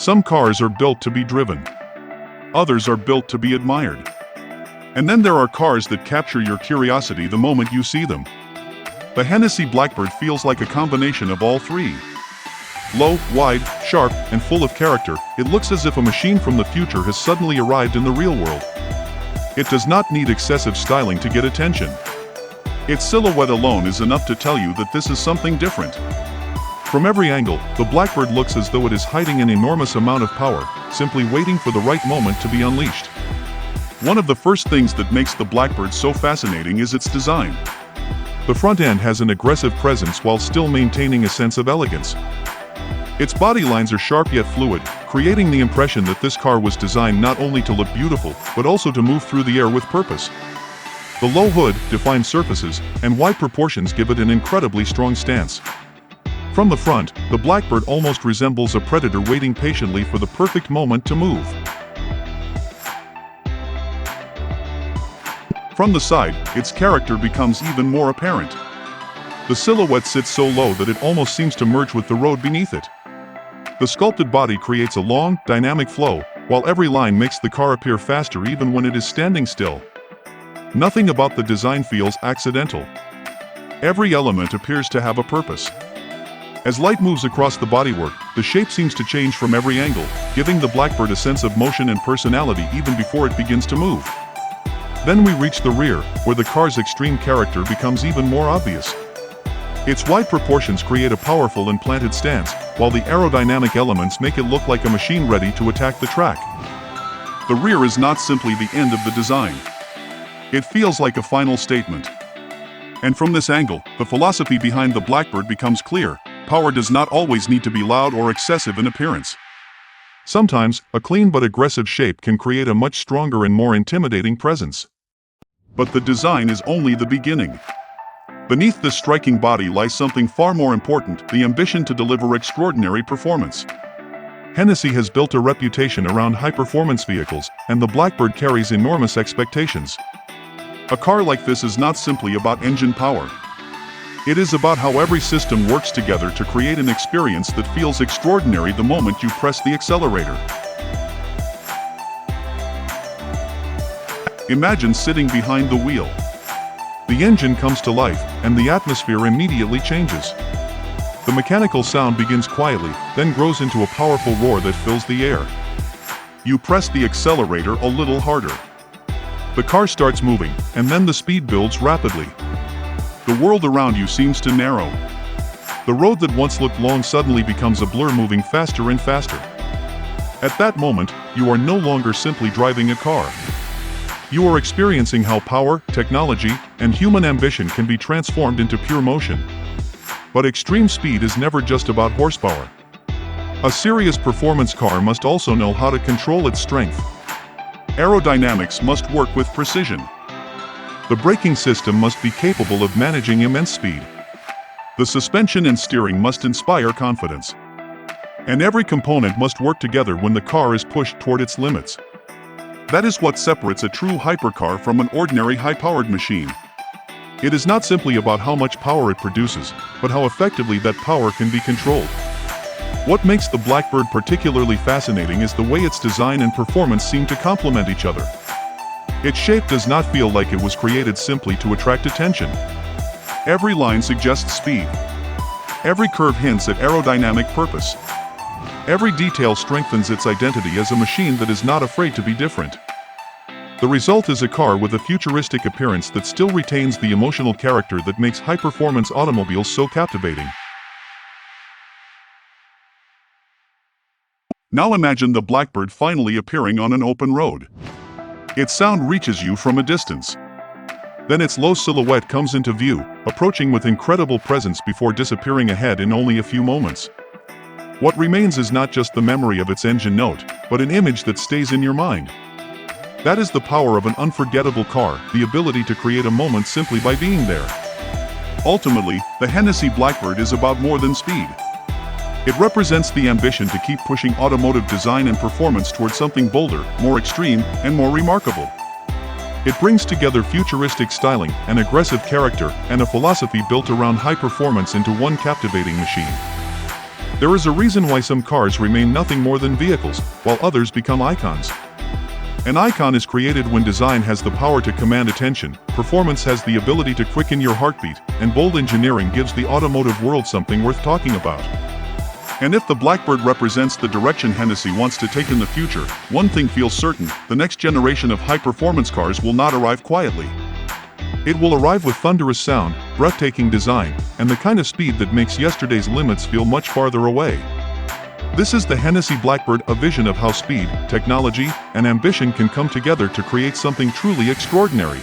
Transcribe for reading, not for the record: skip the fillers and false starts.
Some cars are built to be driven. Others are built to be admired. And then there are cars that capture your curiosity the moment you see them. The Hennessey Blackbird feels like a combination of all three. Low, wide, sharp, and full of character, it looks as if a machine from the future has suddenly arrived in the real world. It does not need excessive styling to get attention. Its silhouette alone is enough to tell you that this is something different. From every angle, the Blackbird looks as though it is hiding an enormous amount of power, simply waiting for the right moment to be unleashed. One of the first things that makes the Blackbird so fascinating is its design. The front end has an aggressive presence while still maintaining a sense of elegance. Its body lines are sharp yet fluid, creating the impression that this car was designed not only to look beautiful, but also to move through the air with purpose. The low hood, defined surfaces, and wide proportions give it an incredibly strong stance. From the front, the Blackbird almost resembles a predator waiting patiently for the perfect moment to move. From the side, its character becomes even more apparent. The silhouette sits so low that it almost seems to merge with the road beneath it. The sculpted body creates a long, dynamic flow, while every line makes the car appear faster even when it is standing still. Nothing about the design feels accidental. Every element appears to have a purpose. As light moves across the bodywork, the shape seems to change from every angle, giving the Blackbird a sense of motion and personality even before it begins to move. Then we reach the rear, where the car's extreme character becomes even more obvious. Its wide proportions create a powerful and planted stance, while the aerodynamic elements make it look like a machine ready to attack the track. The rear is not simply the end of the design. It feels like a final statement. And from this angle, the philosophy behind the Blackbird becomes clear. Power does not always need to be loud or excessive in appearance. Sometimes, a clean but aggressive shape can create a much stronger and more intimidating presence. But the design is only the beginning. Beneath this striking body lies something far more important, the ambition to deliver extraordinary performance. Hennessey has built a reputation around high-performance vehicles, and the Blackbird carries enormous expectations. A car like this is not simply about engine power. It is about how every system works together to create an experience that feels extraordinary the moment you press the accelerator. Imagine sitting behind the wheel. The engine comes to life, and the atmosphere immediately changes. The mechanical sound begins quietly, then grows into a powerful roar that fills the air. You press the accelerator a little harder. The car starts moving, and then the speed builds rapidly. The world around you seems to narrow. The road that once looked long suddenly becomes a blur, moving faster and faster. At that moment, you are no longer simply driving a car. You are experiencing how power, technology, and human ambition can be transformed into pure motion. But extreme speed is never just about horsepower. A serious performance car must also know how to control its strength. Aerodynamics must work with precision. The braking system must be capable of managing immense speed. The suspension and steering must inspire confidence. And every component must work together when the car is pushed toward its limits. That is what separates a true hypercar from an ordinary high-powered machine. It is not simply about how much power it produces, but how effectively that power can be controlled. What makes the Blackbird particularly fascinating is the way its design and performance seem to complement each other. Its shape does not feel like it was created simply to attract attention. Every line suggests speed. Every curve hints at aerodynamic purpose. Every detail strengthens its identity as a machine that is not afraid to be different. The result is a car with a futuristic appearance that still retains the emotional character that makes high-performance automobiles so captivating. Now imagine the Blackbird finally appearing on an open road. Its sound reaches you from a distance. Then its low silhouette comes into view, approaching with incredible presence before disappearing ahead in only a few moments. What remains is not just the memory of its engine note, but an image that stays in your mind. That is the power of an unforgettable car, the ability to create a moment simply by being there. Ultimately, the Hennessey Blackbird is about more than speed. It represents the ambition to keep pushing automotive design and performance towards something bolder, more extreme, and more remarkable. It brings together futuristic styling, an aggressive character, and a philosophy built around high performance into one captivating machine. There is a reason why some cars remain nothing more than vehicles, while others become icons. An icon is created when design has the power to command attention, performance has the ability to quicken your heartbeat, and bold engineering gives the automotive world something worth talking about. And if the Blackbird represents the direction Hennessey wants to take in the future, one thing feels certain: the next generation of high-performance cars will not arrive quietly. It will arrive with thunderous sound, breathtaking design, and the kind of speed that makes yesterday's limits feel much farther away. This is the Hennessey Blackbird, a vision of how speed, technology, and ambition can come together to create something truly extraordinary.